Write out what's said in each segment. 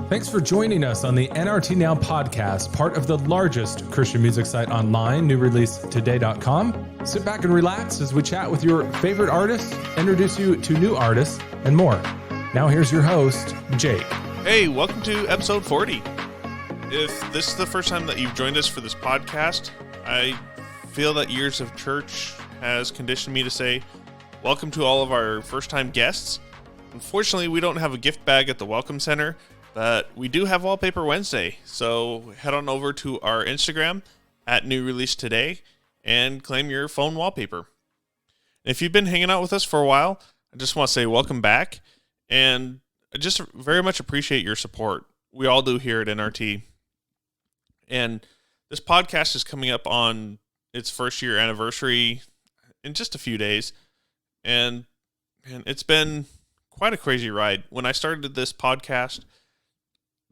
Thanks for joining us on the NRT Now podcast, part of the largest Christian music site online, newreleasetoday.com. Sit back and relax as we chat with your favorite artists, introduce you to new artists, and more. Now here's your host, Jake. Hey, welcome to episode 40. If this is the first time that you've joined us for this podcast, I feel that years of church has conditioned me to say, welcome to all of our first-time guests. Unfortunately, we don't have a gift bag at the Welcome Center, but we do have Wallpaper Wednesday, so head on over to our Instagram at New Release Today and claim your phone wallpaper. If you've been hanging out with us for a while, I just want to say welcome back, and I just very much appreciate your support. We all do here at NRT. And this podcast is coming up on its first year anniversary in just a few days, and it's been quite a crazy ride. When I started this podcast,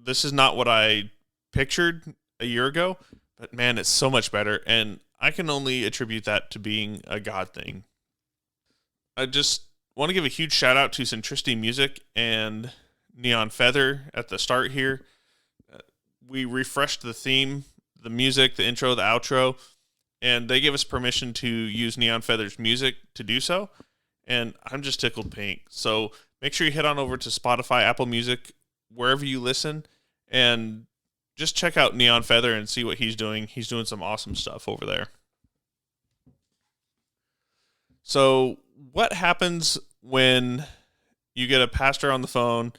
this is not what I pictured a year ago, but man, it's so much better, and I can only attribute that to being a God thing. I just want to give a huge shout out to Centricity Music and Neon Feather at the start here. We refreshed the theme, the music, the intro, the outro, and they gave us permission to use Neon Feather's music to do so, and I'm just tickled pink. So make sure you head on over to Spotify, Apple Music, wherever you listen, and just check out Neon Feather and see what he's doing. He's doing some awesome stuff over there. So what happens when you get a pastor on the phone,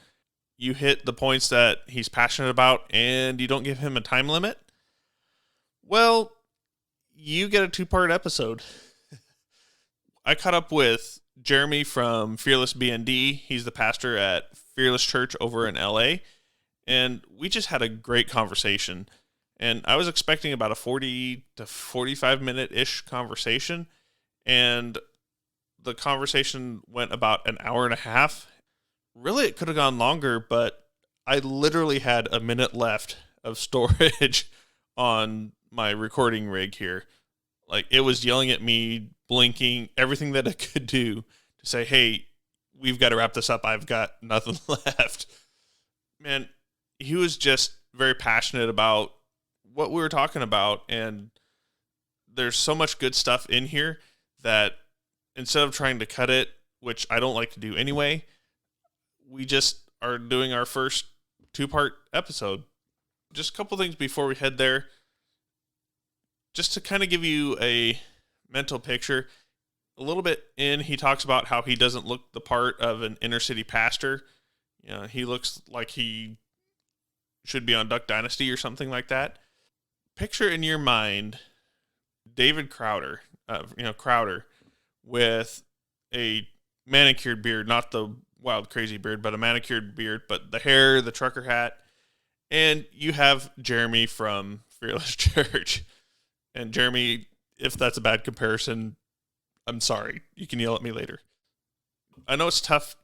you hit the points that he's passionate about, and you don't give him a time limit? Well, you get a 2-part episode. I caught up with Jeremy from Fearless BND. He's the pastor at Fearless Church over in LA, and we just had a great conversation. And I was expecting about a 40 to 45 minute-ish conversation, and the conversation went about an hour and a half. Really, it could have gone longer, but I literally had a minute left of storage on my recording rig here. Like, it was yelling at me, blinking, everything that it could do to say, hey, we've got to wrap this up. I've got nothing left. Man, he was just very passionate about what we were talking about, and there's so much good stuff in here that instead of trying to cut it, which I don't like to do anyway, we just are doing our first 2-part episode. Just a couple things before we head there. Just to kind of give you a mental picture, a little bit in, he talks about how he doesn't look the part of an inner city pastor. You know, he looks like he should be on Duck Dynasty or something like that. Picture in your mind David Crowder, Crowder, with a manicured beard, not the wild crazy beard, but a manicured beard, but the hair, the trucker hat, and you have Jeremy from Fearless Church. And Jeremy, if that's a bad comparison, I'm sorry. You can yell at me later. I know it's tough,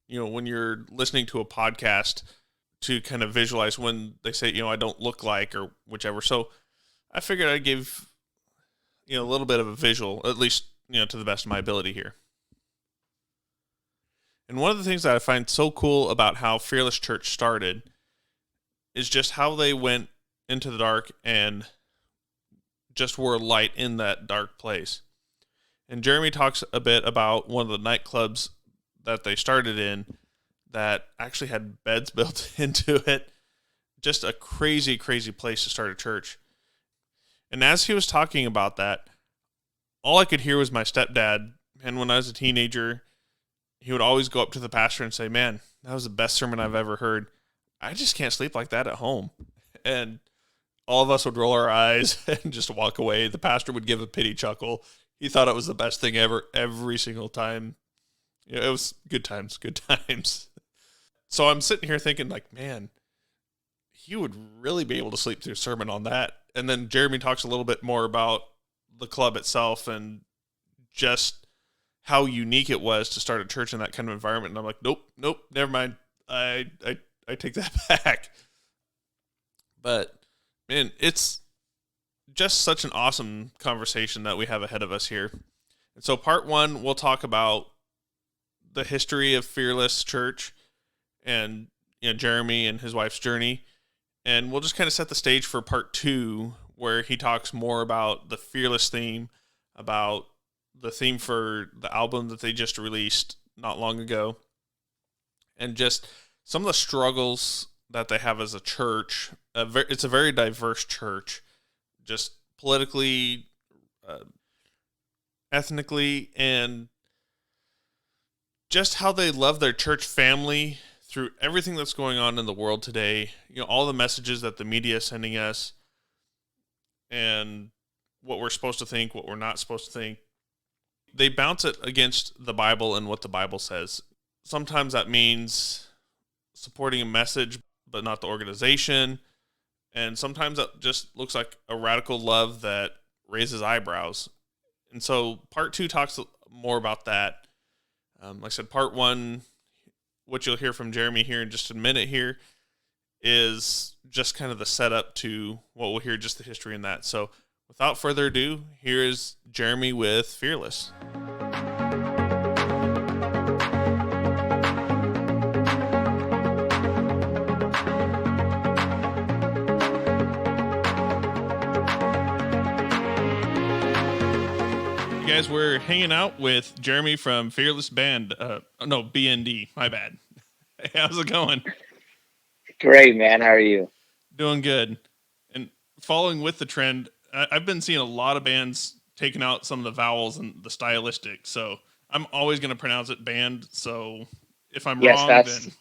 when you're listening to a podcast to kind of visualize when they say, I don't look like or whichever. So I figured I'd give, a little bit of a visual, at least, to the best of my ability here. And one of the things that I find so cool about how Fearless Church started is just how they went into the dark and just were light in that dark place. And Jeremy talks a bit about one of the nightclubs that they started in that actually had beds built into it. Just a crazy, crazy place to start a church. And as he was talking about that, all I could hear was my stepdad. And when I was a teenager, he would always go up to the pastor and say, man, that was the best sermon I've ever heard. I just can't sleep like that at home. And all of us would roll our eyes and just walk away. The pastor would give a pity chuckle. He thought it was the best thing ever every single time. It was good times, good times. So I'm sitting here thinking like, man, he would really be able to sleep through a sermon on that. And then Jeremy talks a little bit more about the club itself and just how unique it was to start a church in that kind of environment. And I'm like, nope, never mind. I take that back. But man, it's just such an awesome conversation that we have ahead of us here. And so part one, we'll talk about the history of Fearless Church and Jeremy and his wife's journey. And we'll just kind of set the stage for part two, where he talks more about the Fearless theme, about the theme for the album that they just released not long ago, and just some of the struggles that they have as a church. It's a very diverse church, just politically, ethnically, and just how they love their church family through everything that's going on in the world today. All the messages that the media is sending us, and what we're supposed to think, what we're not supposed to think. They bounce it against the Bible and what the Bible says. Sometimes that means supporting a message, but not the organization. And sometimes that just looks like a radical love that raises eyebrows. And so part two talks more about that. Like I said, part one, what you'll hear from Jeremy here in just a minute here, is just kind of the setup to what we'll hear, just the history in that. So without further ado, here is Jeremy with Fearless. Guys, we're hanging out with Jeremy from Fearless BND. My bad. Hey, how's it going? Great, man. How are you? Doing good. And following with the trend, I've been seeing a lot of bands taking out some of the vowels and the stylistic. So I'm always going to pronounce it band. So if I'm wrong, that's then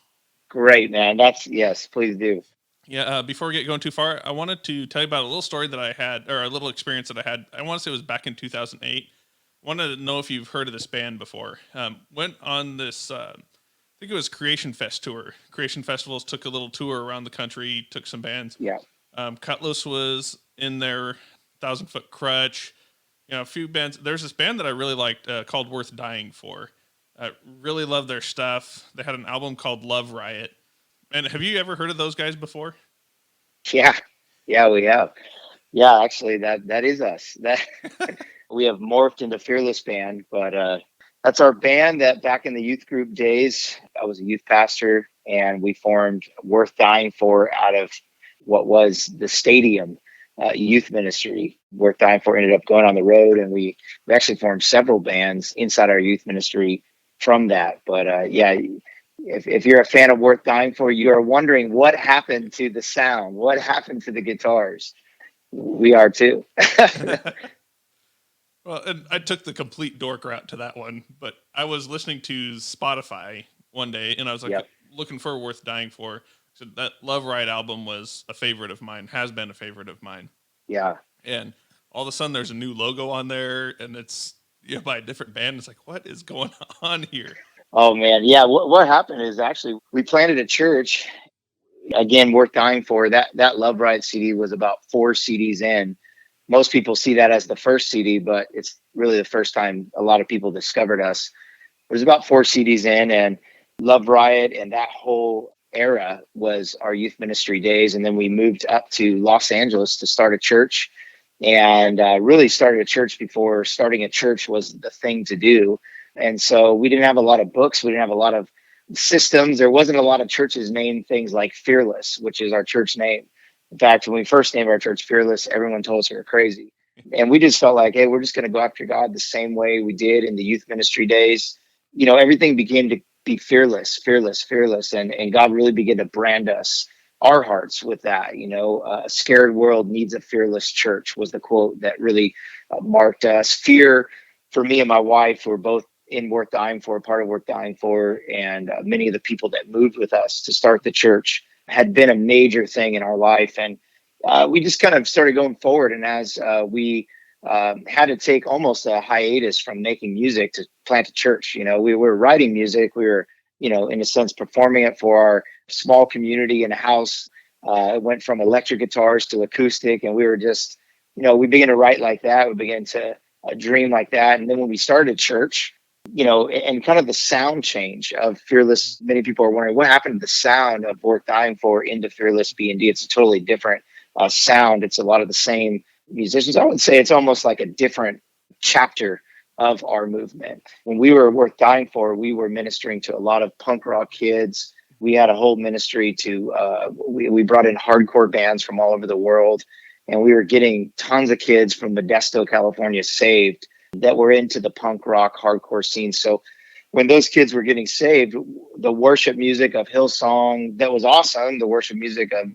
great, man. Yes, please do. Yeah. Before we get going too far, I wanted to tell you about a little story that I had, or a little experience that I had. I want to say it was back in 2008. Wanted to know if you've heard of this band before. Went on this, I think it was Creation Fest tour. Creation Festivals took a little tour around the country, took some bands. Yeah. Cutlass was in there, 1,000 Foot Crutch, a few bands. There's this band that I really liked called Worth Dying For. I really love their stuff. They had an album called Love Riot. And have you ever heard of those guys before? Yeah, we have. Yeah, actually, that is us. That we have morphed into Fearless Band, but that's our band that back in the youth group days, I was a youth pastor, and we formed Worth Dying For out of what was the stadium youth ministry. Worth Dying For ended up going on the road, and we actually formed several bands inside our youth ministry from that. But if you're a fan of Worth Dying For, you are wondering what happened to the sound, what happened to the guitars. We are too. Well, and I took the complete dork route to that one, but I was listening to Spotify one day, and I was like, looking for Worth Dying For. So that Love Riot album was a favorite of mine, has been a favorite of mine. Yeah. And all of a sudden there's a new logo on there, and it's by a different band. It's like, what is going on here? Oh, man. Yeah, what happened is actually we planted a church. Again, Worth Dying For. That Love Riot CD was about 4 CDs in. Most people see that as the first CD, but it's really the first time a lot of people discovered us. It was about 4 CDs in, and Love Riot and that whole era was our youth ministry days. And then we moved up to Los Angeles to start a church, and really started a church before starting a church was the thing to do. And so we didn't have a lot of books. We didn't have a lot of systems. There wasn't a lot of churches named things like Fearless, which is our church name. In fact, when we first named our church Fearless, everyone told us we were crazy. And we just felt like, hey, we're just going to go after God the same way we did in the youth ministry days. Everything began to be fearless. And God really began to brand our hearts with that. A scared world needs a fearless church was the quote that really marked us. Fear, for me and my wife, were both in Worth Dying For, part of Worth Dying For. And many of the people that moved with us to start the church had been a major thing in our life. And we just kind of started going forward. And as we had to take almost a hiatus from making music to plant a church, we were writing music. We were, in a sense, performing it for our small community in a house. It went from electric guitars to acoustic. And we were just, we began to write like that. We began to dream like that. And then when we started church, and kind of the sound change of Fearless, many people are wondering what happened to the sound of Worth Dying For into Fearless BND. It's a totally different sound. It's a lot of the same musicians. I would say it's almost like a different chapter of our movement. When we were Worth Dying For, we were ministering to a lot of punk rock kids. We had a whole ministry to, we brought in hardcore bands from all over the world, and we were getting tons of kids from Modesto, California saved that were into the punk rock hardcore scene. So when those kids were getting saved, the worship music of Hillsong, that was awesome. The worship music of,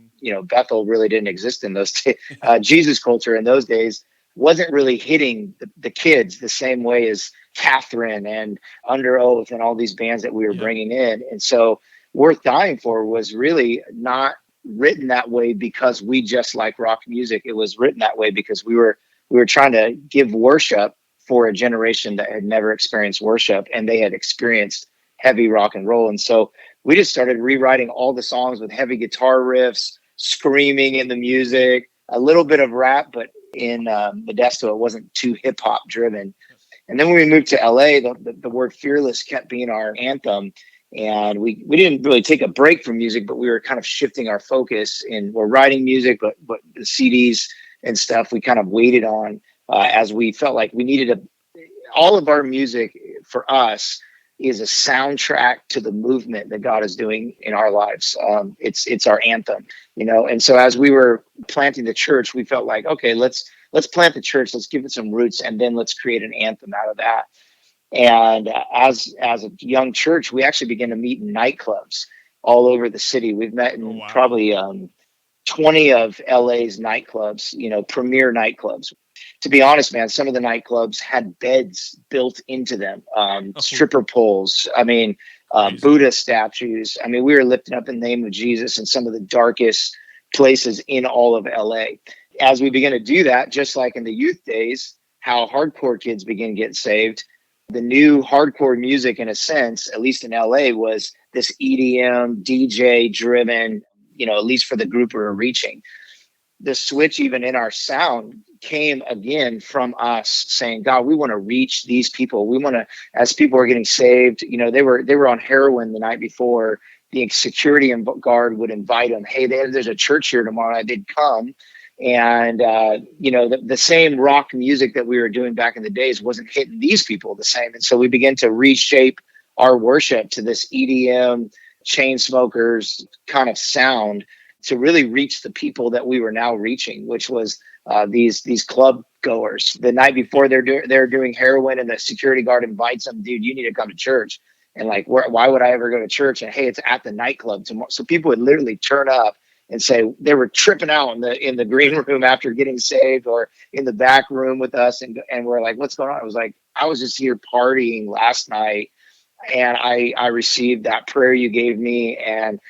Bethel really didn't exist in those Jesus culture in those days wasn't really hitting the kids the same way as Catherine and Under Oath and all these bands that we were bringing in. And so Worth Dying For was really not written that way because we just like rock music. It was written that way because we were trying to give worship for a generation that had never experienced worship, and they had experienced heavy rock and roll. And so we just started rewriting all the songs with heavy guitar riffs, screaming in the music, a little bit of rap, but in Modesto, it wasn't too hip hop driven. And then when we moved to LA, the word fearless kept being our anthem. And we didn't really take a break from music, but we were kind of shifting our focus, and we're writing music, but the CDs and stuff we kind of waited on as we felt like we needed all of our music for us is a soundtrack to the movement that God is doing in our lives. It's our anthem, And so as we were planting the church, we felt like, okay, let's plant the church, let's give it some roots, and then let's create an anthem out of that. And as a young church, we actually began to meet in nightclubs all over the city. We've met in probably 20 of LA's nightclubs, premier nightclubs. To be honest, man, some of the nightclubs had beds built into them, stripper poles. Buddha statues. We were lifting up in the name of Jesus in some of the darkest places in all of LA. As we began to do that, just like in the youth days, how hardcore kids began getting saved, the new hardcore music, in a sense, at least in LA, was this EDM, DJ driven, at least for the group we were reaching. The switch, even in our sound, came again from us saying, God, we want to reach these people. We want to, as people are getting saved, they were on heroin the night before. The security guard would invite them. Hey, there's a church here tomorrow night. They'd come. And, the same rock music that we were doing back in the days wasn't hitting these people the same. And so we began to reshape our worship to this EDM, chain smokers kind of sound to really reach the people that we were now reaching, which was these club goers. The night before they're doing heroin, and the security guard invites them, dude, you need to come to church. And like, why would I ever go to church? And hey, it's at the nightclub tomorrow. So people would literally turn up and say they were tripping out in the green room after getting saved, or in the back room with us. And we're like, what's going on? I was like, I was just here partying last night, and I received that prayer you gave me. And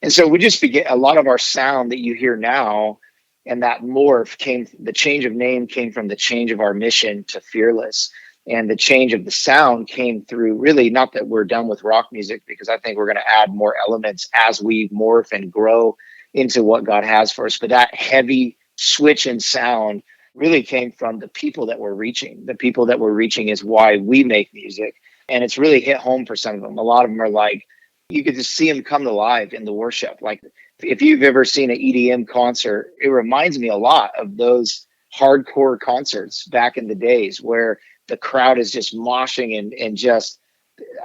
so we just began, a lot of our sound that you hear now, and that the change of name came from the change of our mission to Fearless. And the change of the sound came through, really, not that we're done with rock music, because I think we're going to add more elements as we morph and grow into what God has for us. But that heavy switch in sound really came from the people that we're reaching. The people that we're reaching is why we make music. And it's really hit home for some of them. A lot of them are like, you could just see them come to life in the worship. Like, if you've ever seen an EDM concert, it reminds me a lot of those hardcore concerts back in the days where the crowd is just moshing and just,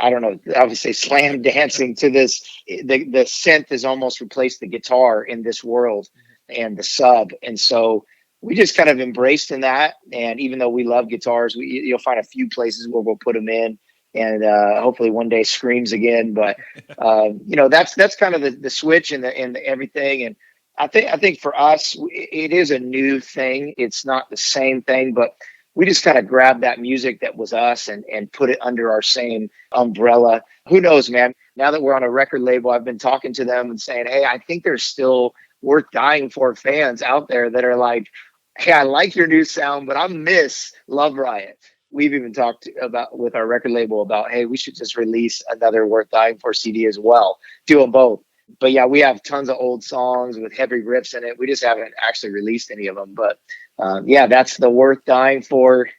I don't know, I would say slam dancing to this. The synth has almost replaced the guitar in this world, and the sub. And so we just kind of embraced in that. And even though we love guitars, you'll find a few places where we'll put them in, and hopefully one day screams again. But that's kind of the switch and the everything. And I think for us, it is a new thing. It's not the same thing, but we just kind of grabbed that music that was us and put it under our same umbrella. Who knows, man? Now that we're on a record label, I've been talking to them and saying, hey, I think there's still Worth Dying For fans out there that are like, hey, I like your new sound, but I miss Love Riot. We've even talked about with our record label about, hey, we should just release another Worth Dying For CD as well. Do them both. But yeah, we have tons of old songs with heavy riffs in it. We just haven't actually released any of them. But that's the Worth Dying For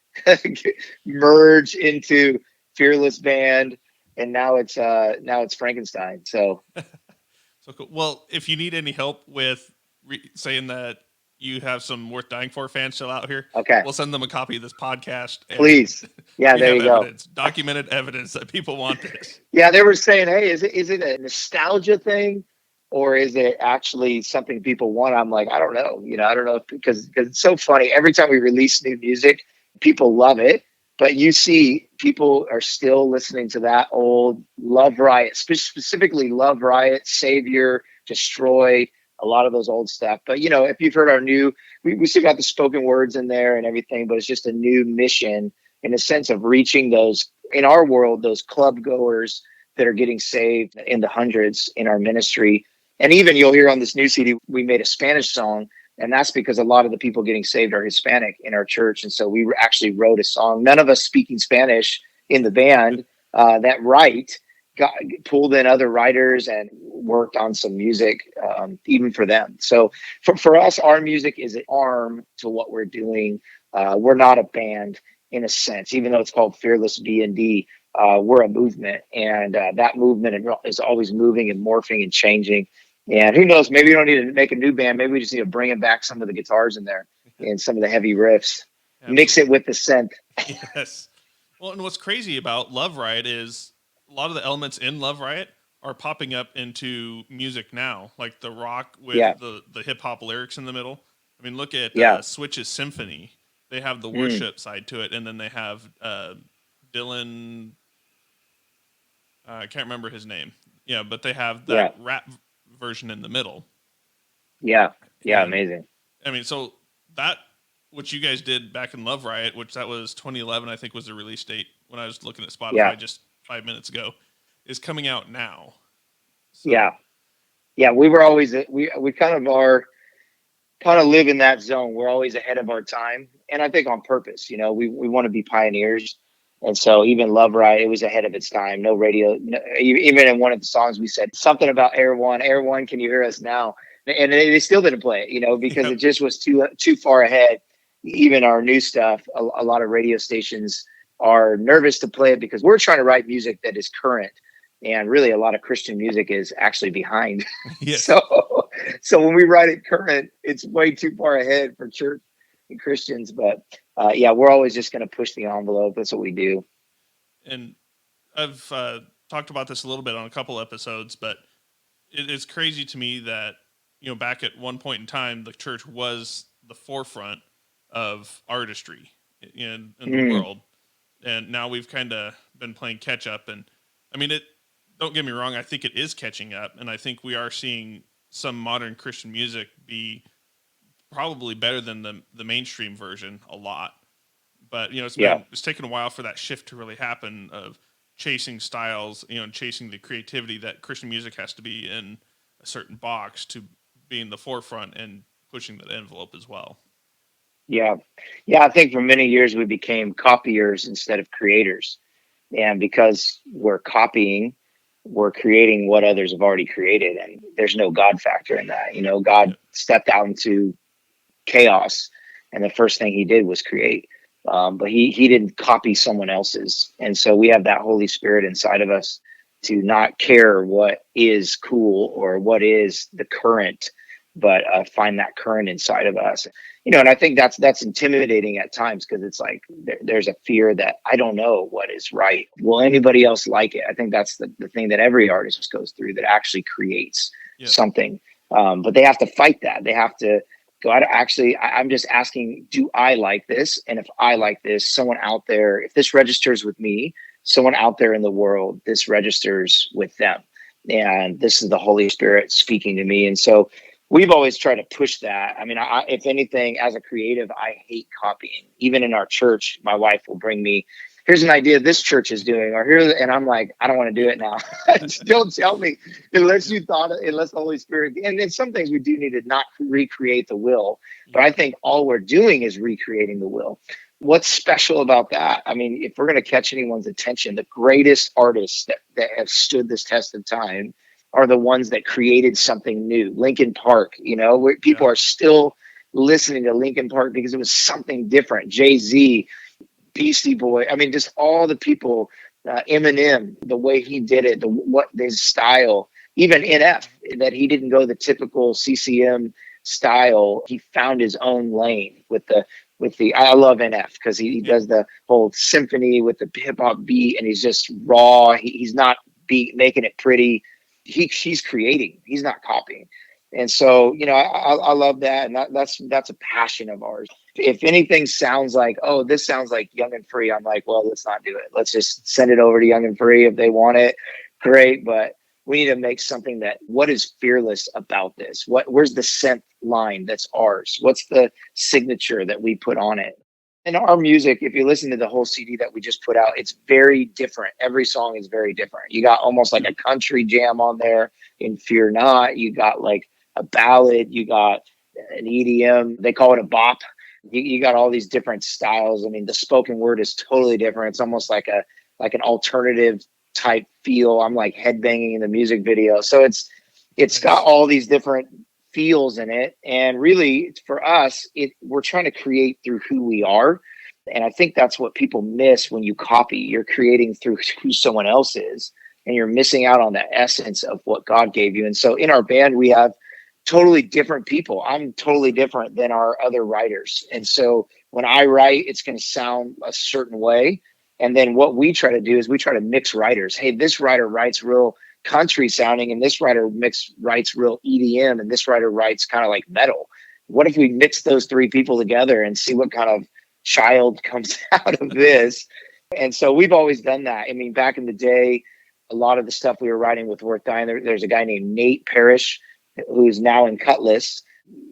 merge into Fearless Band, and now it's Frankenstein. So, so cool. Well, if you need any help with saying that you have some Worth Dying For fans still out here, Okay. we'll send them a copy of this podcast. And Please. Yeah, we there have you go. evidence, documented evidence that people want this. Yeah, they were saying, hey, is it a nostalgia thing, or is it actually something people want? I'm like, I don't know. I don't know, because it's so funny. Every time we release new music, people love it, but you see people are still listening to that old Love Riot, specifically Love Riot, Savior, Destroy, a lot of those old stuff. But if you've heard our new, we still got the spoken words in there and everything, but it's just a new mission in a sense of reaching those, in our world, those club goers that are getting saved in the hundreds in our ministry. And even you'll hear on this new CD, we made a Spanish song, and that's because a lot of the people getting saved are Hispanic in our church. And so we actually wrote a song, none of us speaking Spanish in the band, that Riot pulled in other writers and worked on some music, even for them. So for us, our music is an arm to what we're doing. We're not a band in a sense, even though it's called Fearless BND. We're a movement, and that movement is always moving and morphing and changing. And who knows, maybe we don't need to make a new band. Maybe we just need to bring back some of the guitars in there and some of the heavy riffs. Absolutely. Mix it with the synth. Yes. Well, and what's crazy about Love Riot is a lot of the elements in Love Riot are popping up into music now, like the rock with the hip hop lyrics in the middle. I mean, look at Switch's Symphony. They have the worship side to it, and then they have Dylan. I can't remember his name. Yeah, but they have that rap version in the middle. Yeah, amazing. I mean, so that what you guys did back in Love Riot, which that was 2011, I think was the release date when I was looking at Spotify just 5 minutes ago, is coming out now. So. Yeah. We were always we kind of live in that zone. We're always ahead of our time, and I think on purpose. We want to be pioneers. And so even Love Riot, it was ahead of its time. No radio. Even in one of the songs, we said something about Air One. Air One, can you hear us now? And they still didn't play it, because it just was too far ahead. Even our new stuff, a lot of radio stations are nervous to play it because we're trying to write music that is current. And really, a lot of Christian music is actually behind. Yes. So when we write it current, it's way too far ahead for church and Christians. But we're always just going to push the envelope. That's what we do. And I've talked about this a little bit on a couple episodes, but it's crazy to me that, back at one point in time, the church was the forefront of artistry in the world. And now we've kind of been playing catch up. And I mean, don't get me wrong, I think it is catching up. And I think we are seeing some modern Christian music be probably better than the mainstream version a lot. But, it's taken a while for that shift to really happen of chasing styles, chasing the creativity that Christian music has to be in a certain box to be in the forefront and pushing that envelope as well. Yeah. I think for many years we became copiers instead of creators. And because we're copying, we're creating what others have already created. And there's no God factor in that. God stepped out into chaos, and the first thing he did was create. But he didn't copy someone else's. And so we have that Holy Spirit inside of us to not care what is cool or what is the current, but find that current inside of us. And I think that's intimidating at times, because it's like there's a fear that I don't know what is right. Will anybody else like it? I think that's the thing that every artist goes through that actually creates something. But they have to fight that. They have to go out. I'm just asking, do I like this? And if I like this, someone out there, if this registers with me, someone out there in the world, this registers with them. And this is the Holy Spirit speaking to me. And so we've always tried to push that. I mean, if anything, as a creative, I hate copying. Even in our church, my wife will bring me, here's an idea this church is doing, and I'm like, I don't want to do it now. Don't tell me unless the Holy Spirit. And then some things we do need to not recreate the will, but I think all we're doing is recreating the will. What's special about that? I mean, if we're going to catch anyone's attention, the greatest artists that have stood this test of time are the ones that created something new. Linkin Park, where people are still listening to Linkin Park because it was something different. Jay-Z, Beastie Boy. I mean, just all the people, Eminem, the way he did it, his style, even NF, that he didn't go the typical CCM style. He found his own lane with the I love NF because he does the whole symphony with the hip hop beat, and he's just raw. He's not making it pretty. He's creating. He's not copying. And so, I love that. And that's a passion of ours. If anything sounds like, oh, this sounds like Young and Free, I'm like, well, let's not do it. Let's just send it over to Young and Free. If they want it, great. But we need to make something what is fearless about this? Where's the synth line that's ours? What's the signature that we put on it? And our music, if you listen to the whole CD that we just put out, it's very different. Every song is very different. You got almost like a country jam on there in Fear Not. You got like a ballad. You got an EDM. They call it a bop. You got all these different styles. I mean, the spoken word is totally different. It's almost like an alternative type feel. I'm like headbanging in the music video. So it's got all these different feels in it. And really for us, we're trying to create through who we are. And I think that's what people miss when you copy. You're creating through who someone else is, and you're missing out on the essence of what God gave you. And so in our band, we have totally different people. I'm totally different than our other writers. And so when I write, it's going to sound a certain way. And then what we try to do is we try to mix writers. Hey, this writer writes real country sounding, and this writer writes real EDM, and this writer writes kind of like metal. What if we mix those three people together and see what kind of child comes out of this? And so we've always done that. I mean, back in the day, a lot of the stuff we were writing with Worth Dying, there's a guy named Nate Parrish, who's now in Cutlass.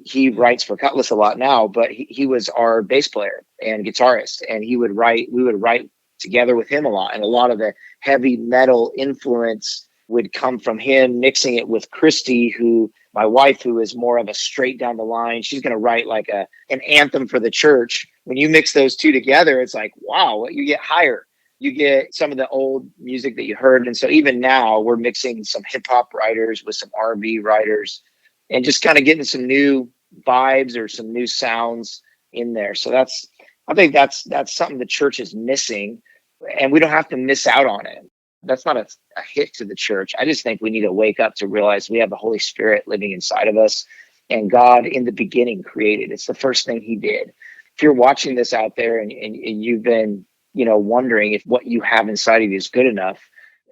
He writes for Cutlass a lot now, but he was our bass player and guitarist, and we would write together with him a lot. And a lot of the heavy metal influence would come from him, mixing it with Christy, who my wife, who is more of a straight down the line. She's going to write like an anthem for the church. When you mix those two together, it's like, wow, you get higher. You get some of the old music that you heard. And so even now we're mixing some hip hop writers with some R&B writers and just kind of getting some new vibes or some new sounds in there. So I think that's something the church is missing, and we don't have to miss out on it. That's not a hit to the church. I just think we need to wake up to realize we have the Holy Spirit living inside of us, and God in the beginning created. It's the first thing he did. If you're watching this out there and you've been, wondering if what you have inside of you is good enough,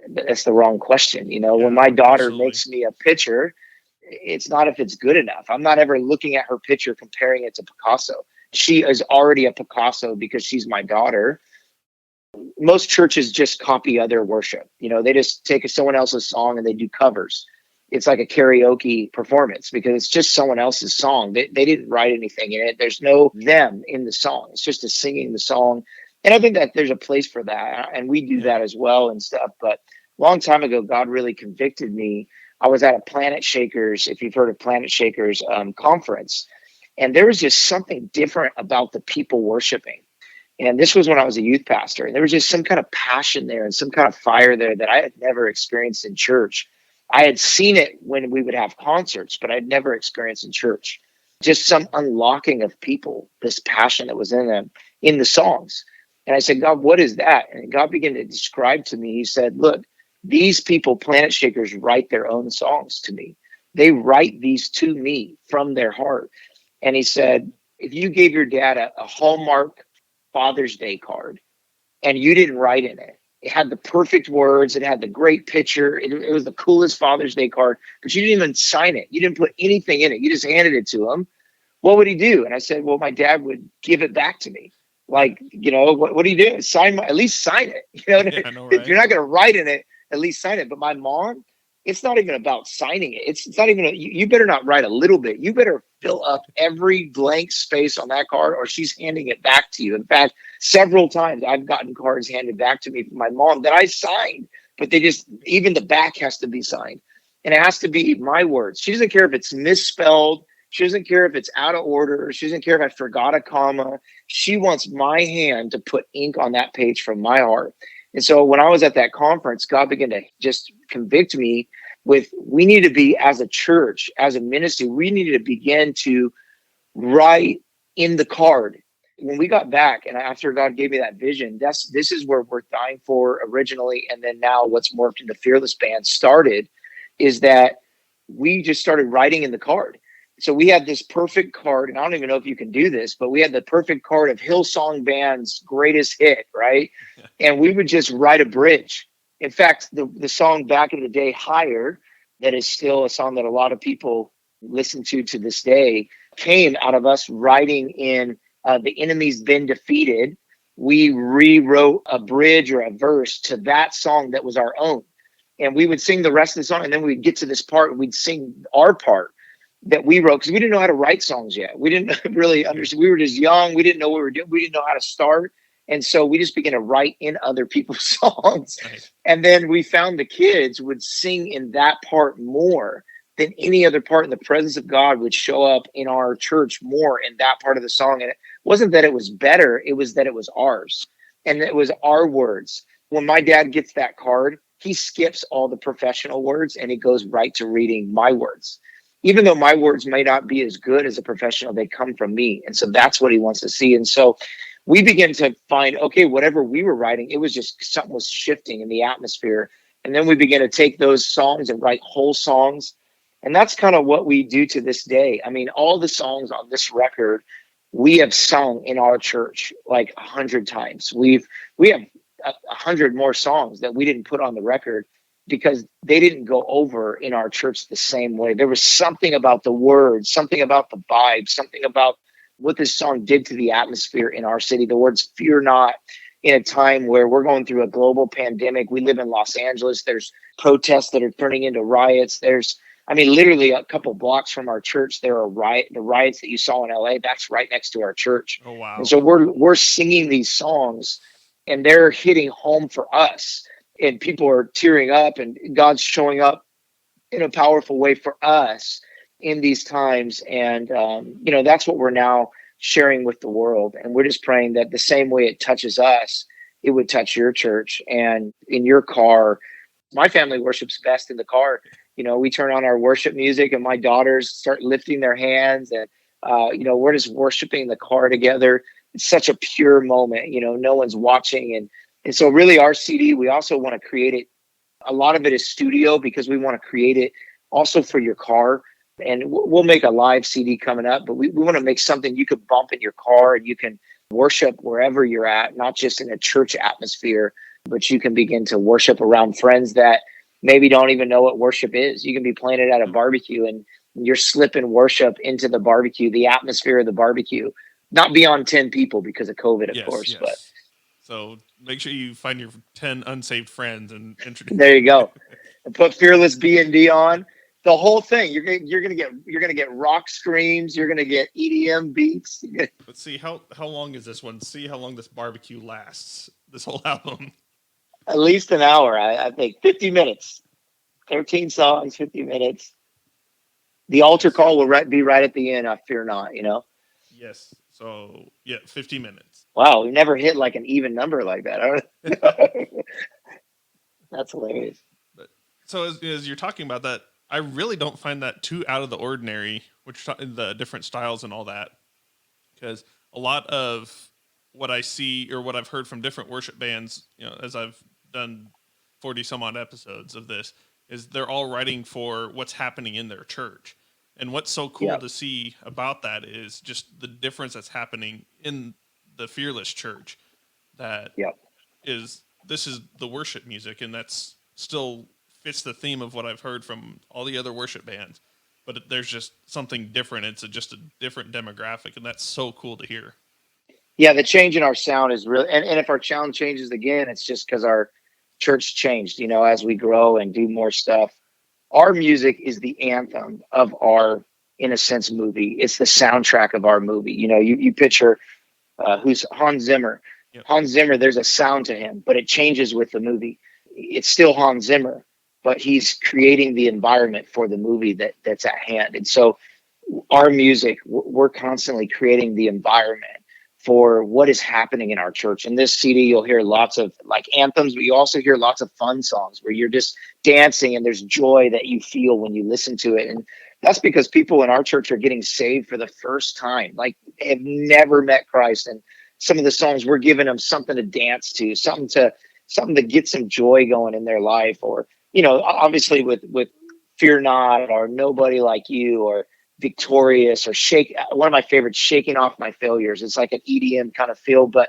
that's the wrong question. When my daughter makes me a picture, it's not if it's good enough. I'm not ever looking at her picture, comparing it to Picasso. She is already a Picasso because she's my daughter. Most churches just copy other worship. They just take someone else's song and they do covers. It's like a karaoke performance because it's just someone else's song. They didn't write anything in it. There's no them in the song. It's just a singing the song. And I think that there's a place for that. And we do that as well and stuff. But a long time ago, God really convicted me. I was at a Planet Shakers, if you've heard of Planet Shakers conference. And there was just something different about the people worshiping. And this was when I was a youth pastor. And there was just some kind of passion there and some kind of fire there that I had never experienced in church. I had seen it when we would have concerts, but I'd never experienced in church. Just some unlocking of people, this passion that was in them, in the songs. And I said, God, what is that? And God began to describe to me. He said, look, these people, Planet Shakers, write their own songs to me. They write these to me from their heart. And he said, if you gave your dad a Hallmark Father's Day card and you didn't write in it, it had the perfect words, it had the great picture, it was the coolest Father's Day card, but you didn't even sign it. You didn't put anything in it. You just handed it to him. What would he do? And I said, well, my dad would give it back to me. Like, what do you do? At least sign it. Yeah, I know, right? If you're not going to write in it, at least sign it. But my mom, it's not even about signing it. It's not even, you better not write a little bit. You better fill up every blank space on that card or she's handing it back to you. In fact, several times I've gotten cards handed back to me from my mom that I signed, but even the back has to be signed. And it has to be my words. She doesn't care if it's misspelled. She doesn't care if it's out of order. She doesn't care if I forgot a comma. She wants my hand to put ink on that page from my heart. And so when I was at that conference, God began to just convict me with, we need to be, as a church, as a ministry, we needed to begin to write in the card. When we got back, and after God gave me that vision, this is where Worth Dying For originally, and then now what's morphed into Fearless Band started, is that we just started writing in the card. So we had this perfect card, and I don't even know if you can do this, but we had the perfect card of Hillsong Band's greatest hit, right? And we would just write a bridge. In fact, the song back in the day, Higher, that is still a song that a lot of people listen to this day, came out of us writing in The Enemy's Been Defeated. We rewrote a bridge or a verse to that song that was our own. And we would sing the rest of the song, and then we'd get to this part, and we'd sing our part that we wrote, because we didn't know how to write songs yet. We didn't really understand. We were just young. We didn't know what we were doing. We didn't know how to start. And so we just began to write in other people's songs. Nice. And then we found the kids would sing in that part more than any other part, and the presence of God would show up in our church more in that part of the song. And it wasn't that it was better, it was that it was ours. And it was our words. When my dad gets that card, he skips all the professional words and he goes right to reading my words. Even though my words may not be as good as a professional, they come from me. And so that's what he wants to see. And so we begin to find, okay, whatever we were writing, it was just something was shifting in the atmosphere. And then we began to take those songs and write whole songs. And that's kind of what we do to this day. I mean, all the songs on this record, we have sung in our church like 100 times. We have 100 more songs that we didn't put on the record because they didn't go over in our church the same way. There was something about the words, something about the vibe, something about what this song did to the atmosphere in our city. The words "fear not," in a time where we're going through a global pandemic. We live in Los Angeles. There's protests that are turning into riots. Literally a couple blocks from our church, there are the riots that you saw in LA. That's right next to our church. Oh, wow. And so we're singing these songs, and they're hitting home for us. And people are tearing up, and God's showing up in a powerful way for us in these times. And, that's what we're now sharing with the world. And we're just praying that the same way it touches us, it would touch your church. And in your car, my family worships best in the car. We turn on our worship music, and my daughters start lifting their hands, and, we're just worshiping the car together. It's such a pure moment. No one's watching. And so really our CD, we also want to create it. A lot of it is studio because we want to create it also for your car. And we'll make a live CD coming up, but we want to make something you could bump in your car and you can worship wherever you're at, not just in a church atmosphere, but you can begin to worship around friends that maybe don't even know what worship is. You can be playing it at a barbecue and you're slipping worship into the barbecue, the atmosphere of the barbecue, not beyond 10 people because of COVID, of course. Yes. But so make sure you find your 10 unsaved friends and introduce. There you go. And put Fearless BND on. The whole thing. You're gonna get rock screams. You're gonna get EDM beats. Let's see how long is this one? See how long this barbecue lasts. This whole album. At least an hour. I think 50 minutes. 13 songs, 50 minutes. The altar call will be right at the end. I fear not. Yes. So 50 minutes. Wow, we never hit like an even number like that. I don't know. That's hilarious. But so as you're talking about that, I really don't find that too out of the ordinary, which the different styles and all that, because a lot of what I see or what I've heard from different worship bands, as I've done 40 some odd episodes of this, is they're all writing for what's happening in their church. And what's so cool to see about that is just the difference that's happening in the Fearless Church. That this is the worship music, and that's still fits the theme of what I've heard from all the other worship bands. But there's just something different. It's just a different demographic, and that's so cool to hear. Yeah, the change in our sound is really, and if our sound changes again, it's just because our church changed, as we grow and do more stuff. Our music is the anthem of our, in a sense, movie. It's the soundtrack of our movie. You picture who's Hans Zimmer. Yep. Hans Zimmer, there's a sound to him, but it changes with the movie. It's still Hans Zimmer, but he's creating the environment for the movie that's at hand. And so our music, we're constantly creating the environment for what is happening in our church. In this CD, you'll hear lots of like anthems, but you also hear lots of fun songs where you're just dancing and there's joy that you feel when you listen to it. And that's because people in our church are getting saved for the first time, like have never met Christ. And some of the songs, we're giving them something to dance to, something to get some joy going in their life. Or, obviously with Fear Not or Nobody Like You or victorious or shake. One of my favorites, shaking off my failures. It's like an EDM kind of feel, but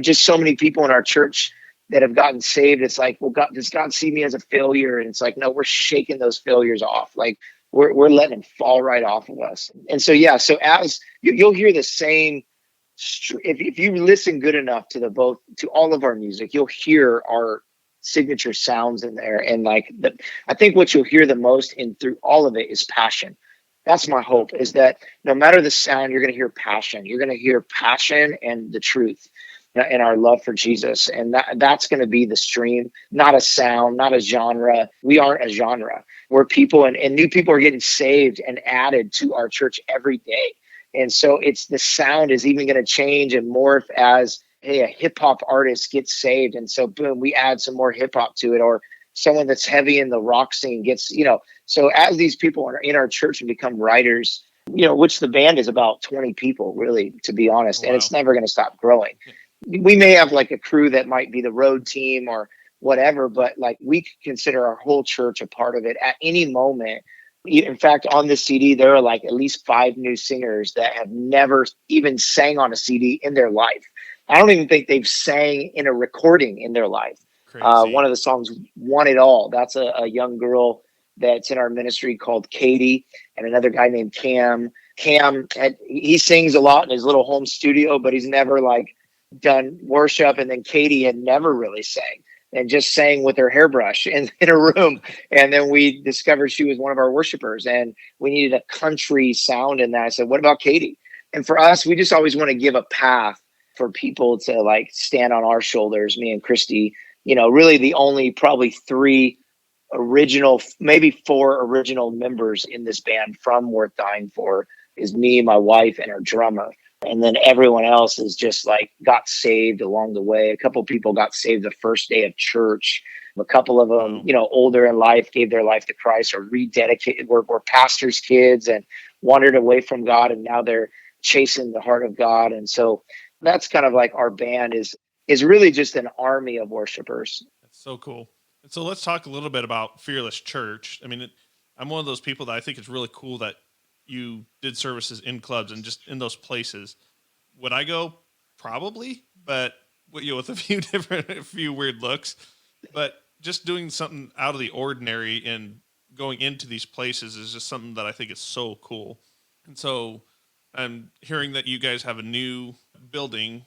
just so many people in our church that have gotten saved. It's like, well, God, does God see me as a failure? And it's like, no, we're shaking those failures off. Like we're letting them fall right off of us. And so, yeah, so as you'll hear the same, if you listen good enough to all of our music, you'll hear our signature sounds in there. And like I think what you'll hear the most in through all of it is passion. That's my hope, is that no matter the sound, you're going to hear passion. You're going to hear passion and the truth and our love for Jesus. And that's going to be the stream, not a sound, not a genre. We aren't a genre. We're people, and new people are getting saved and added to our church every day. And so the sound is even going to change and morph as, hey, a hip hop artist gets saved. And so boom, we add some more hip hop to it, or someone that's heavy in the rock scene gets, so as these people are in our church and become writers, which the band is about 20 people, really, to be honest. Wow. And it's never going to stop growing. We may have like a crew that might be the road team or whatever, but like we consider our whole church a part of it at any moment. In fact, on this CD, there are like at least 5 new singers that have never even sang on a CD in their life. I don't even think they've sang in a recording in their life. One of the songs, Want It All, that's a young girl that's in our ministry called Katie, and another guy named Cam. He sings a lot in his little home studio, but he's never like done worship. And then Katie had never really sang and just sang with her hairbrush in a room. And then we discovered she was one of our worshipers, and we needed a country sound in that. I said, what about Katie? And for us, we just always want to give a path for people to like stand on our shoulders, me and Christy. Really the only probably 3 original, maybe 4 original members in this band from Worth Dying For is me, my wife, and our drummer. And then everyone else is just like got saved along the way. A couple of people got saved the first day of church. A couple of them, older in life, gave their life to Christ or rededicated, were pastors' kids and wandered away from God. And now they're chasing the heart of God. And so that's kind of like our band is really just an army of worshipers. That's so cool. And so let's talk a little bit about Fearless Church. I mean, I'm one of those people that I think it's really cool that you did services in clubs and just in those places. Would I go? Probably, but with a few weird looks, but just doing something out of the ordinary and going into these places is just something that I think is so cool. And so I'm hearing that you guys have a new building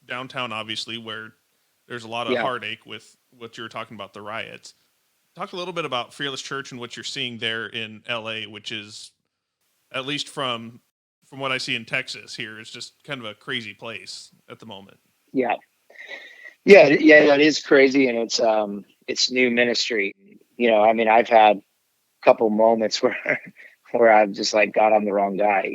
downtown, obviously, where there's a lot of heartache with what you were talking about, the riots. Talk a little bit about Fearless Church and what you're seeing there in LA, which is, at least from what I see in Texas here, it's just kind of a crazy place at the moment. Yeah, that is crazy. And it's new ministry. I've had a couple moments where I've just like, God, I'm the wrong guy.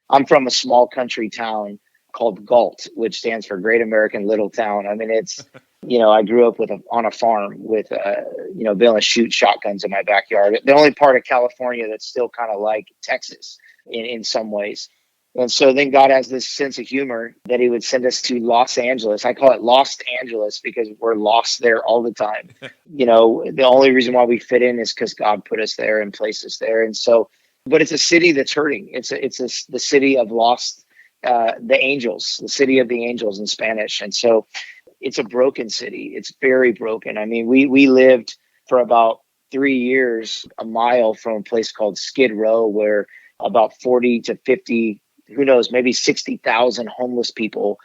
I'm from a small country town called Galt, which stands for Great American Little Town. I mean, it's, I grew up on a farm with, being able to shoot shotguns in my backyard. The only part of California that's still kind of like Texas in some ways. And so then God has this sense of humor that he would send us to Los Angeles. I call it Lost Angeles because we're lost there all the time. The only reason why we fit in is because God put us there and placed us there. And so, but it's a city that's hurting. It's the city of lost, the angels, the city of the angels in Spanish. And so it's a broken city. It's very broken. I mean, we lived for about 3 years a mile from a place called Skid Row, where about 40 to 50, who knows, maybe 60,000 homeless people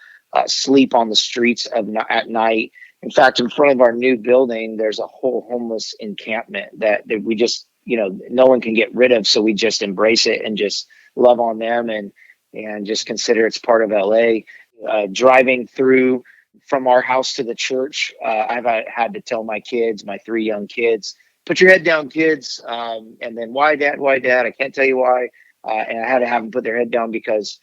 sleep on the streets at night. In fact, in front of our new building, there's a whole homeless encampment that we just, no one can get rid of. So we just embrace it and just love on them and just consider it's part of LA. Driving through from our house to the church, I've had to tell my 3 young kids, put your head down, kids. And then why, Dad? I can't tell you why. And I had to have them put their head down because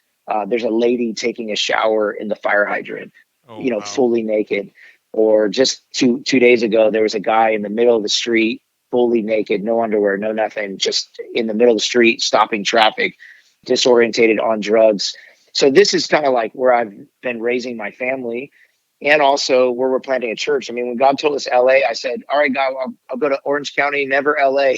there's a lady taking a shower in the fire hydrant, wow, fully naked. Or just two days ago, there was a guy in the middle of the street, fully naked, no underwear, no nothing, just in the middle of the street, stopping traffic, disorientated, on drugs. So this is kind of like where I've been raising my family. and also where we're planting a church. I mean, when God told us LA, I said, all right, God, I'll go to Orange County, never LA.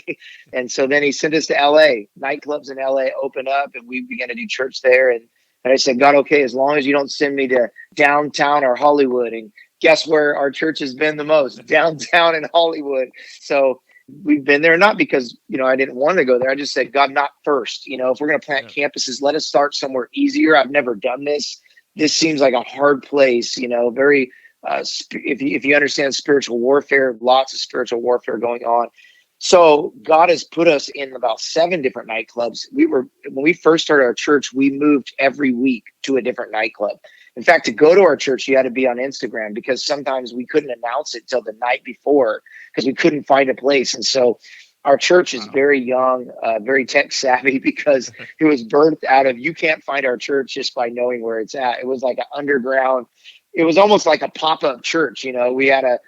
And so then he sent us to LA. Nightclubs in LA opened up and we began to do church there. And I said, God, okay, as long as you don't send me to downtown or Hollywood. And guess where our church has been the most? Downtown in Hollywood. So we've been there, not because, I didn't want to go there. I just said, God, not first. If we're going to plant campuses, let us start somewhere easier. I've never done this. This seems like a hard place, very, if you understand spiritual warfare, lots of spiritual warfare going on. So God has put us in about 7 different nightclubs. When we first started our church, we moved every week to a different nightclub. In fact, to go to our church, you had to be on Instagram because sometimes we couldn't announce it till the night before because we couldn't find a place. And so our church is very young, very tech savvy because it was birthed out of, you can't find our church just by knowing where it's at. It was like an underground, it was almost like a pop-up church. We had a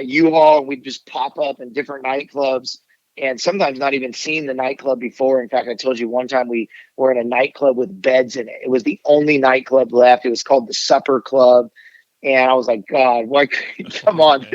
U-Haul and we'd just pop up in different nightclubs and sometimes not even seen the nightclub before. In fact, I told you one time we were in a nightclub with beds in it. It was the only nightclub left. It was called the Supper Club. And I was like, God, why? Come on,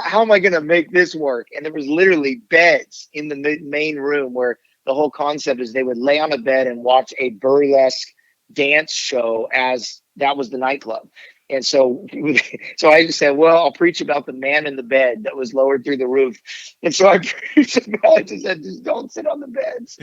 how am I going to make this work? And there was literally beds in the main room where the whole concept is they would lay on a bed and watch a burlesque dance show as that was the nightclub. And so I just said, well, I'll preach about the man in the bed that was lowered through the roof. And so I preached about it. I said, just don't sit on the beds.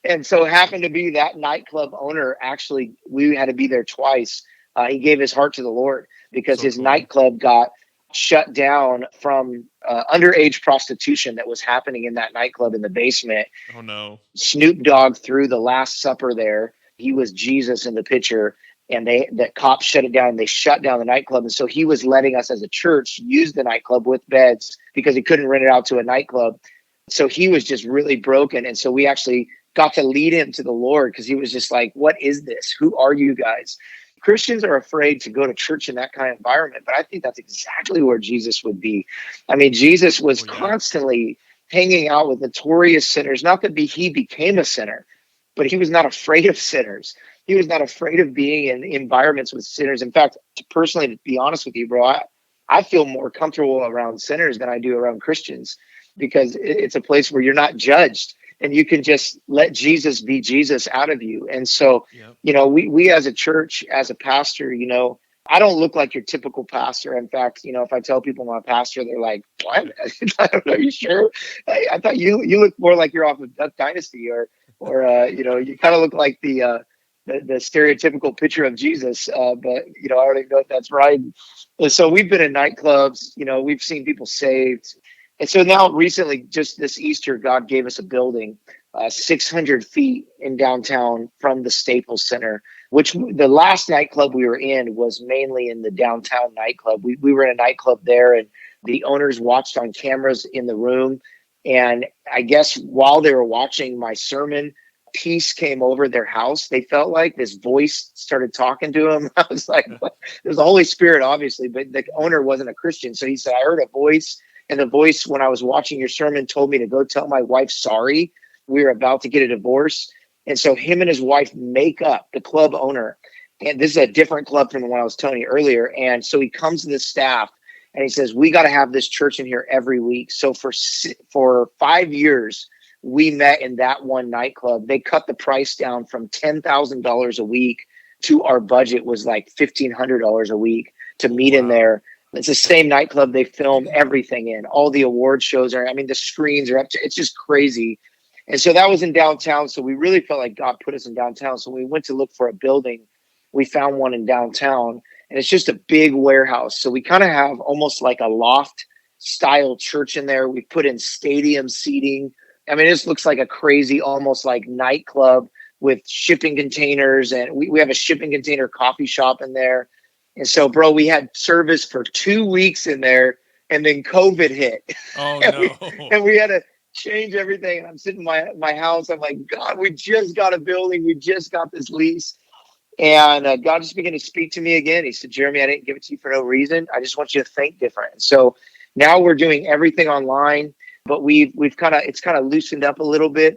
And so it happened to be that nightclub owner. Actually, we had to be there twice. He gave his heart to the Lord because his nightclub got shut down from underage prostitution that was happening in that nightclub in the basement. Oh, no. Snoop Dogg threw the Last Supper there. He was Jesus in the picture. And the cops shut it down. They shut down the nightclub. And so he was letting us as a church use the nightclub with beds because he couldn't rent it out to a nightclub. So he was just really broken. And so we actually got to lead him to the Lord because he was just like, what is this? Who are you guys? Christians are afraid to go to church in that kind of environment. But I think that's exactly where Jesus would be. I mean, Jesus was constantly hanging out with notorious sinners. Not that he became a sinner, but he was not afraid of sinners. He was not afraid of being in environments with sinners. In fact, to be honest with you, bro, I feel more comfortable around sinners than I do around Christians because it's a place where you're not judged and you can just let Jesus be Jesus out of you. And so, we as a church, as a pastor, I don't look like your typical pastor. In fact, if I tell people I'm a pastor, they're like, what? Are you sure? I thought you look more like you're off of Duck Dynasty or you kind of look like the stereotypical picture of Jesus, but I don't even know if that's right. And so we've been in nightclubs, we've seen people saved. And so now recently, just this Easter, God gave us a building 600 feet in downtown from the Staples Center, which the last nightclub we were in was mainly in the downtown nightclub. We were in a nightclub there and the owners watched on cameras in the room. And I guess while they were watching my sermon, peace came over their house. They felt like this voice started talking to them. I was like, what? It was the Holy Spirit, obviously, but the owner wasn't a Christian. So he said, I heard a voice. And the voice, when I was watching your sermon, told me to go tell my wife sorry. We were about to get a divorce. And so him and his wife make up, the club owner. And this is a different club from the one I was telling you earlier. And so he comes to the staff and he says, we got to have this church in here every week. So for 5 years, we met in that one nightclub. They cut the price down from $10,000 a week to our budget was like $1,500 a week to meet in there. It's the same nightclub they film everything in. All the award shows the screens are up to, it's just crazy. And so that was in downtown. So we really felt like God put us in downtown. So we went to look for a building. We found one in downtown and it's just a big warehouse. So we kind of have almost like a loft style church in there. We put in stadium seating. It just looks like a crazy, almost like nightclub with shipping containers. And we have a shipping container coffee shop in there. And so, bro, we had service for 2 weeks in there and then COVID hit. Oh, and we had to change everything. And I'm sitting in my house. I'm like, God, we just got a building. We just got this lease. And God just began to speak to me again. He said, Jeremy, I didn't give it to you for no reason. I just want you to think different. And so now we're doing everything online. But it's kind of loosened up a little bit.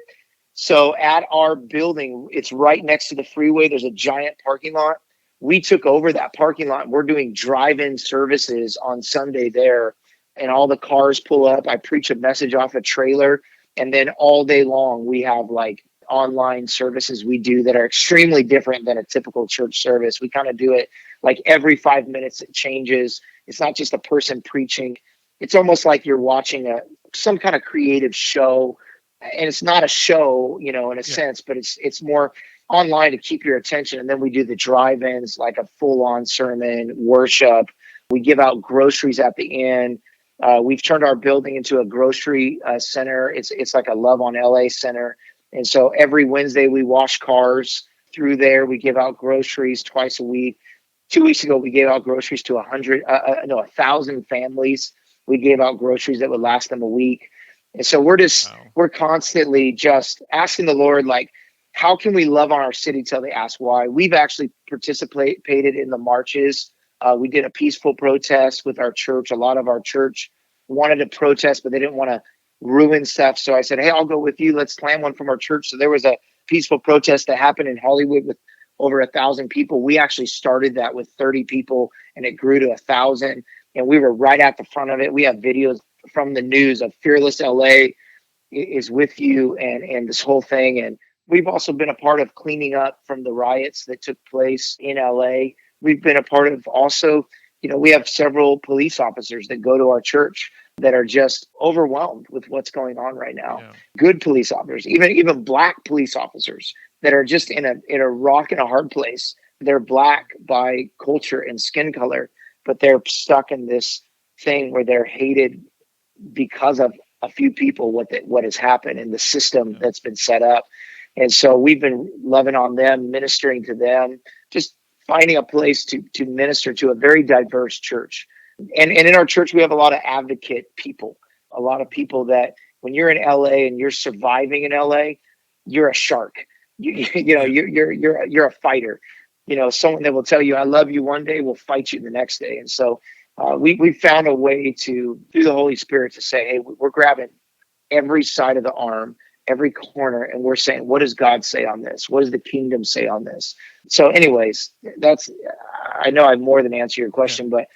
So at our building, it's right next to the freeway. There's a giant parking lot. we took over that parking lot. We're doing drive-in services on Sunday there, and all the cars pull up. I preach a message off a trailer, and then all day long we have like online services we do that are extremely different than a typical church service. We kind of do it like every 5 minutes it changes. It's not just a person preaching. It's almost like you're watching some kind of creative show, and it's not a show, in a sense, but it's more online to keep your attention. And then we do the drive-ins, like a full-on sermon, worship. We give out groceries at the end. We've turned our building into a grocery center. It's like a Love on LA center. And so every Wednesday we wash cars through there. We give out groceries twice a week. 2 weeks ago, we gave out groceries to 1,000 families. We gave out groceries that would last them a week. And so we're constantly just asking the Lord, like, how can we love on our city till they ask why? We've actually participated in the marches. We did a peaceful protest with our church. A lot of our church wanted to protest, but they didn't want to ruin stuff. So I said, hey, I'll go with you. Let's plan one from our church. So there was a peaceful protest that happened in Hollywood with over 1,000 people. We actually started that with 30 people, and it grew to 1,000. And we were right at the front of it. We have videos from the news of Fearless LA is with you and this whole thing. And we've also been a part of cleaning up from the riots that took place in LA. We've been a part of also, we have several police officers that go to our church that are just overwhelmed with what's going on right now. Yeah. Good police officers, even Black police officers that are just in a rock and a hard place. They're Black by culture and skin color, but they're stuck in this thing where they're hated because of a few people, what has happened in the system that's been set up. And so we've been loving on them, ministering to them, just finding a place to minister to a very diverse church. And in our church, we have a lot of advocate people, a lot of people that when you're in LA and you're surviving in LA, you're a shark. You're a fighter. Someone that will tell you, I love you one day, will fight you the next day. And so we found a way through the Holy Spirit to say, hey, we're grabbing every side of the arm, every corner, and we're saying, what does God say on this? What does the kingdom say on this? So anyways, I know I've more than answered your question, but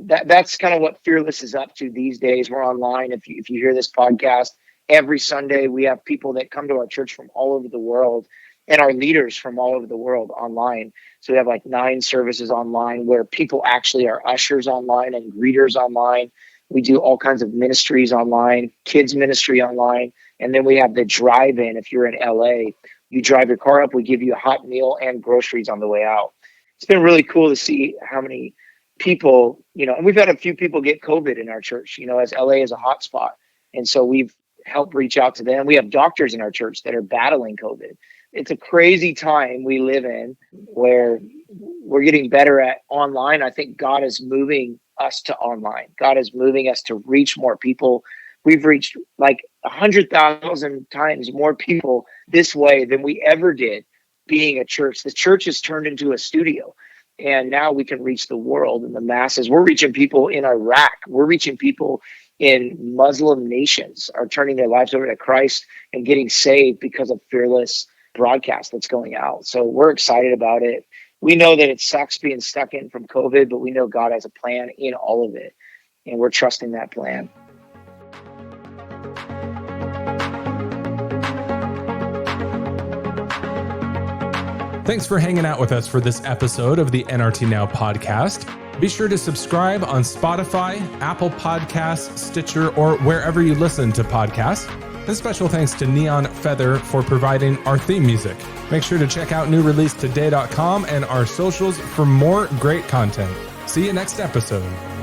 that's kind of what Fearless is up to these days. We're online. If you hear this podcast, every Sunday we have people that come to our church from all over the world, and our leaders from all over the world online. So we have like 9 services online where people actually are ushers online and greeters online. We do all kinds of ministries online, kids ministry online. And then we have the drive-in. If you're in LA, you drive your car up, we give you a hot meal and groceries on the way out. It's been really cool to see how many people, and we've had a few people get COVID in our church, as LA is a hot spot. And so we've helped reach out to them. We have doctors in our church that are battling COVID. It's a crazy time we live in where we're getting better at online. I think God is moving us to online. God is moving us to reach more people. We've reached like 100,000 times more people this way than we ever did being a church. The church has turned into a studio, and now we can reach the world and the masses. We're reaching people in Iraq. We're reaching people in Muslim nations are turning their lives over to Christ and getting saved because of Fearless broadcast that's going out. So we're excited about it. We know that it sucks being stuck in from COVID, but we know God has a plan in all of it, and we're trusting that plan. Thanks for hanging out with us for this episode of the NRT Now podcast. Be sure to subscribe on Spotify, Apple Podcasts, Stitcher, or wherever you listen to podcasts. And special thanks to Neon Feather for providing our theme music. Make sure to check out newreleasetoday.com and our socials for more great content. See you next episode.